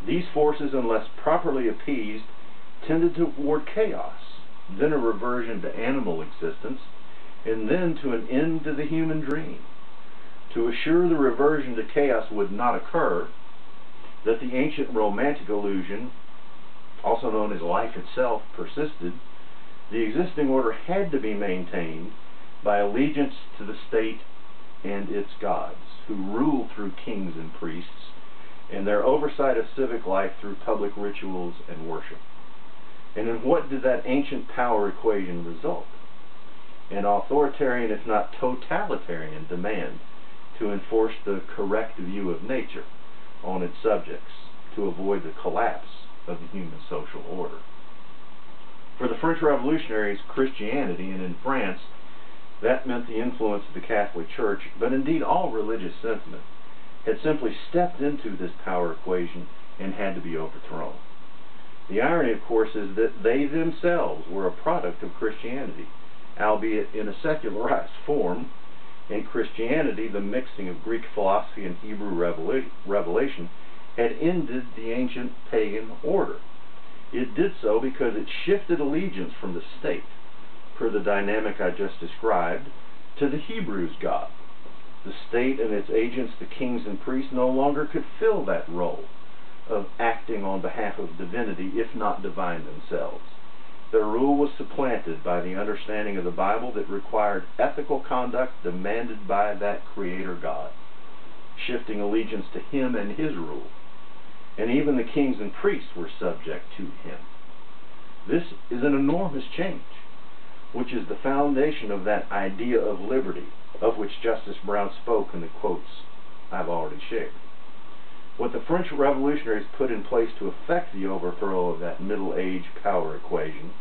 These forces, unless properly appeased, tended toward chaos, then a reversion to animal existence, and then to an end to the human dream. To assure the reversion to chaos would not occur, that the ancient romantic illusion, also known as life itself, persisted, the existing order had to be maintained by allegiance to the state and its gods, who ruled through kings and priests, and their oversight of civic life through public rituals and worship. And in what did that ancient power equation result? An authoritarian, if not totalitarian, demand to enforce the correct view of nature on its subjects to avoid the collapse of the human social order. For the French revolutionaries, Christianity, and in France, that meant the influence of the Catholic Church, but indeed all religious sentiment, had simply stepped into this power equation and had to be overthrown. The irony, of course, is that they themselves were a product of Christianity, albeit in a secularized form. In Christianity, the mixing of Greek philosophy and Hebrew revelation had ended the ancient pagan order. It did so because it shifted allegiance from the state, per the dynamic I just described, to the Hebrews' God. The state and its agents, the kings and priests, no longer could fill that role of acting on behalf of divinity, if not divine themselves. Their rule was supplanted by the understanding of the Bible that required ethical conduct demanded by that Creator God, shifting allegiance to Him and His rule. And even the kings and priests were subject to Him. This is an enormous change, which is the foundation of that idea of liberty, of which Justice Brown spoke in the quotes I've already shared. What the French revolutionaries put in place to effect the overthrow of that Middle Age power equation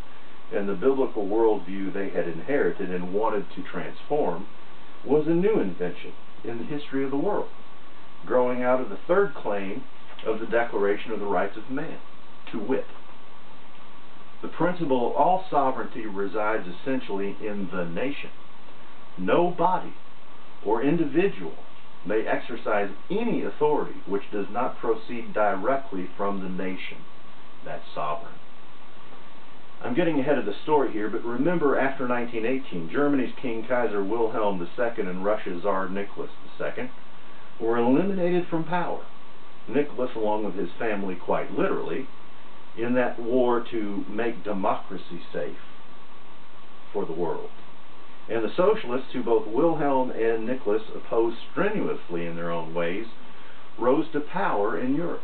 and the biblical worldview they had inherited and wanted to transform was a new invention in the history of the world, growing out of the third claim of the Declaration of the Rights of Man, to wit, the principle of all sovereignty resides essentially in the nation. No body or individual may exercise any authority which does not proceed directly from the nation that's sovereign. I'm getting ahead of the story here, but remember, after 1918, Germany's King Kaiser Wilhelm II and Russia's Tsar Nicholas II were eliminated from power. Nicholas, along with his family, quite literally, in that war to make democracy safe for the world. And the socialists, who both Wilhelm and Nicholas opposed strenuously in their own ways, rose to power in Europe.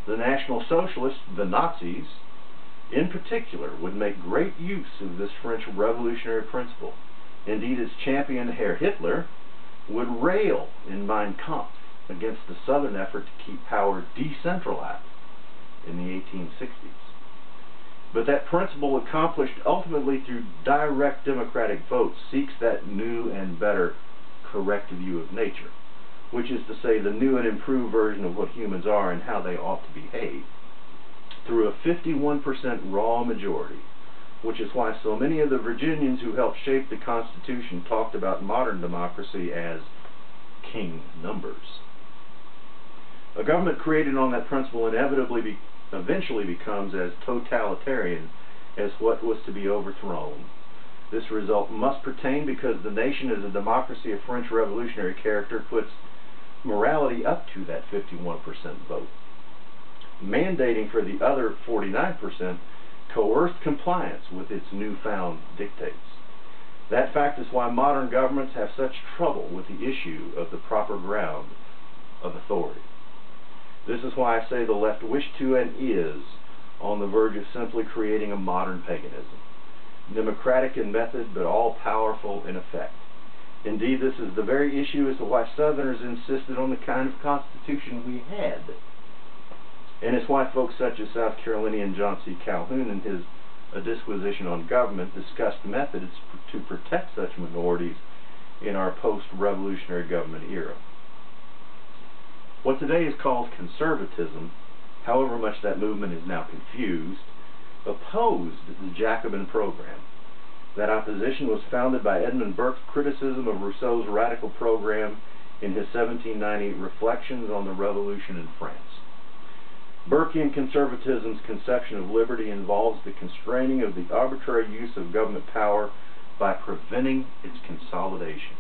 The National Socialists, the Nazis, in particular, would make great use of this French revolutionary principle. Indeed, its champion, Herr Hitler, would rail in Mein Kampf against the Southern effort to keep power decentralized in the 1860s. But that principle, accomplished ultimately through direct democratic votes, seeks that new and better correct view of nature, which is to say the new and improved version of what humans are and how they ought to behave, through a 51% raw majority, which is why so many of the Virginians who helped shape the Constitution talked about modern democracy as king numbers. A government created on that principle inevitably eventually becomes as totalitarian as what was to be overthrown. This result must pertain because the nation, as a democracy of French revolutionary character, puts morality up to that 51% vote, mandating for the other 49% coerced compliance with its newfound dictates. That fact is why modern governments have such trouble with the issue of the proper ground of authority. This is why I say the left wished to and is on the verge of simply creating a modern paganism, democratic in method but all-powerful in effect. Indeed, this is the very issue as to why Southerners insisted on the kind of constitution we had. And it's why folks such as South Carolinian John C. Calhoun in his A Disquisition on Government discussed methods to protect such minorities in our post-revolutionary government era. What today is called conservatism, however much that movement is now confused, opposed the Jacobin program. That opposition was founded by Edmund Burke's criticism of Rousseau's radical program in his 1790 Reflections on the Revolution in France. Burkean conservatism's conception of liberty involves the constraining of the arbitrary use of government power by preventing its consolidation.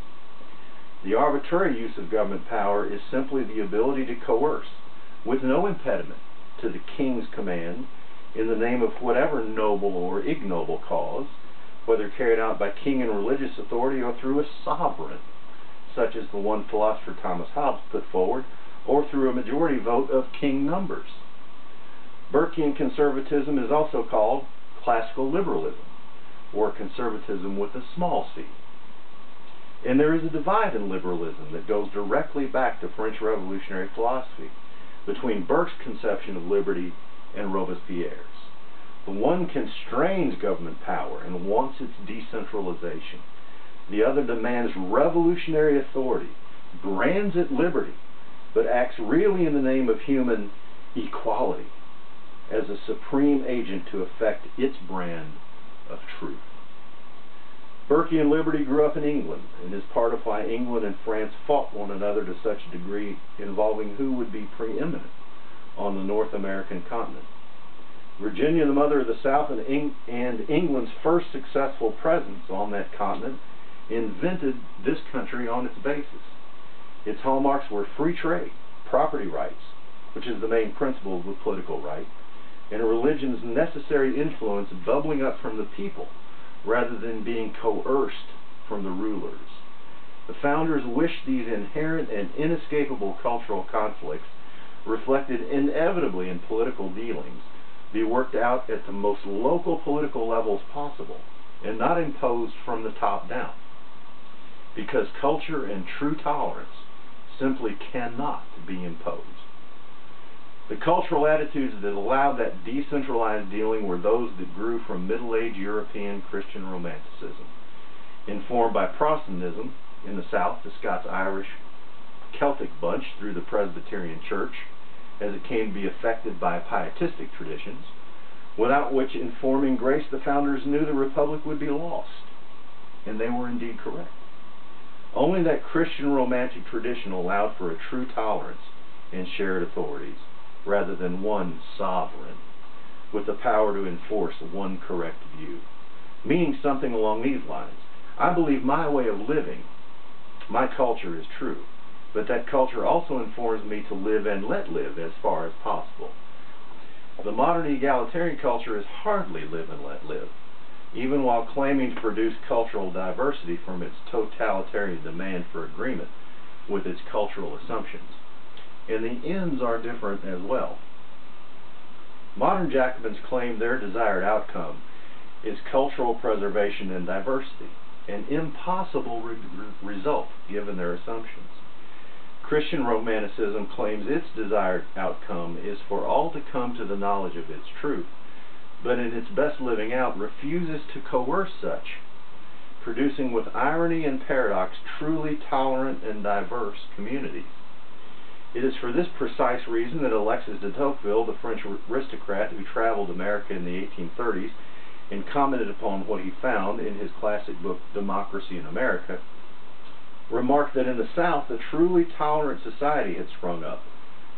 The arbitrary use of government power is simply the ability to coerce, with no impediment to the king's command, in the name of whatever noble or ignoble cause, whether carried out by king and religious authority or through a sovereign, such as the one philosopher Thomas Hobbes put forward, or through a majority vote of king numbers. Burkean conservatism is also called classical liberalism, or conservatism with a small c. And there is a divide in liberalism that goes directly back to French revolutionary philosophy, between Burke's conception of liberty and Robespierre's. The one constrains government power and wants its decentralization. The other demands revolutionary authority, brands it liberty, but acts really in the name of human equality as a supreme agent to effect its brand of truth. Burkean liberty grew up in England and is part of why England and France fought one another to such a degree involving who would be preeminent on the North American continent. Virginia, the mother of the South, and England's first successful presence on that continent, invented this country on its basis. Its hallmarks were free trade, property rights, which is the main principle of the political right, and a religion's necessary influence bubbling up from the people rather than being coerced from the rulers. The founders wished these inherent and inescapable cultural conflicts, reflected inevitably in political dealings, be worked out at the most local political levels possible and not imposed from the top down, because culture and true tolerance simply cannot be imposed. The cultural attitudes that allowed that decentralized dealing were those that grew from Middle-Age European Christian Romanticism, informed by Protestantism in the South, the Scots-Irish Celtic bunch through the Presbyterian Church, as it came to be affected by pietistic traditions, without which informing grace the founders knew the Republic would be lost, and they were indeed correct. Only that Christian romantic tradition allowed for a true tolerance and shared authorities, rather than one sovereign, with the power to enforce one correct view. Meaning something along these lines: I believe my way of living, my culture, is true, but that culture also informs me to live and let live as far as possible. The modern egalitarian culture is hardly live and let live, even while claiming to produce cultural diversity from its totalitarian demand for agreement with its cultural assumptions. And the ends are different as well. Modern Jacobins claim their desired outcome is cultural preservation and diversity, an impossible result given their assumptions. Christian Romanticism claims its desired outcome is for all to come to the knowledge of its truth, but in its best living out refuses to coerce such, producing with irony and paradox truly tolerant and diverse communities. It is for this precise reason that Alexis de Tocqueville, the French aristocrat who traveled America in the 1830s and commented upon what he found in his classic book Democracy in America, remarked that in the South a truly tolerant society had sprung up,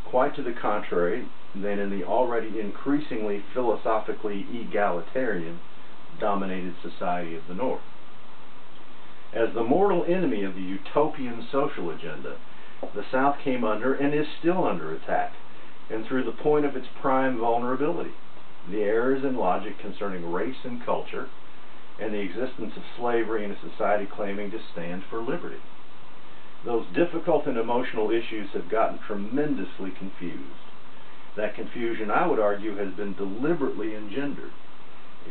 quite to the contrary than in the already increasingly philosophically egalitarian dominated society of the North. As the mortal enemy of the utopian social agenda, the South came under and is still under attack, and through the point of its prime vulnerability, the errors in logic concerning race and culture, and the existence of slavery in a society claiming to stand for liberty. Those difficult and emotional issues have gotten tremendously confused. That confusion, I would argue, has been deliberately engendered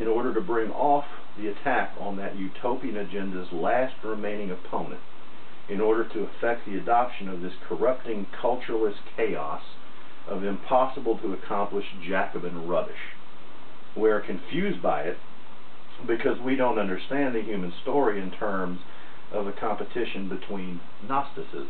in order to bring off the attack on that utopian agenda's last remaining opponent, in order to effect the adoption of this corrupting culturalist chaos of impossible to accomplish Jacobin rubbish. We are confused by it because we don't understand the human story in terms of a competition between Gnosticisms.